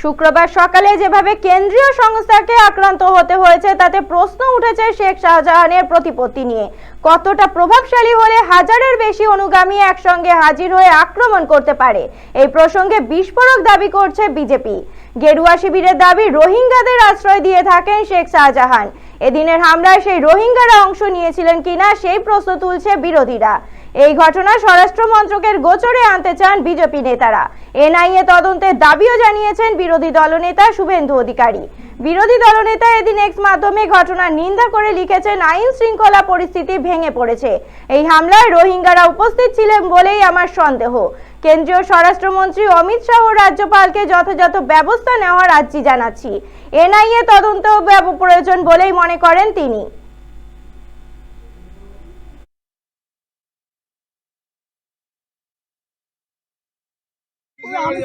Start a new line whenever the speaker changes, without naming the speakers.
শুক্রবার সকালে যেভাবে কেন্দ্রীয় সংস্থাকে আক্রান্ত হতে হয়েছে তাতে প্রশ্ন উঠেছে শেখ শাহজাহানের প্রতিপত্তি নিয়ে। কতটা প্রভাবশালী হলে হাজারের বেশি অনুগামী একসঙ্গে হাজির হয়ে আক্রমণ করতে পারে, এই প্রসঙ্গে বিস্ফোরক দাবি করছে বিজেপি। গেরুয়া শিবিরের দাবি রোহিঙ্গাদের আশ্রয় দিয়ে থাকেন শেখ শাহজাহান। এদিনের হামলায় সেই রোহিঙ্গারা অংশ নিয়েছিলেন কিনা সেই প্রশ্ন তুলছে বিরোধীরা। এই ঘটনা স্বরাষ্ট্র মন্ত্রকের গোচরে আনতে চান বিজেপি নেতারা। এনআইএ তদন্তের দাবিও জানিয়েছেন বিরোধী দলনেতা শুভেন্দু অধিকারী। বিরোধী দলনেতা এদিন এক্স মাধ্যমে ঘটনার নিন্দা করে লিখেছেন, আইন শৃঙ্খলা পরিস্থিতি ভেঙে পড়েছে। এই হামলায় রোহিঙ্গারা উপস্থিত ছিলেন বলেই আমার সন্দেহ। কেন্দ্রীয় স্বরাষ্ট্রমন্ত্রী অমিত শাহ রাজ্যপালকে যথাযথ ব্যবস্থা নেওয়ার আর্জি জানাচ্ছি। এনআইএ তদন্ত প্রয়োজন বলেই মনে করেন তিনি।
গাড়ি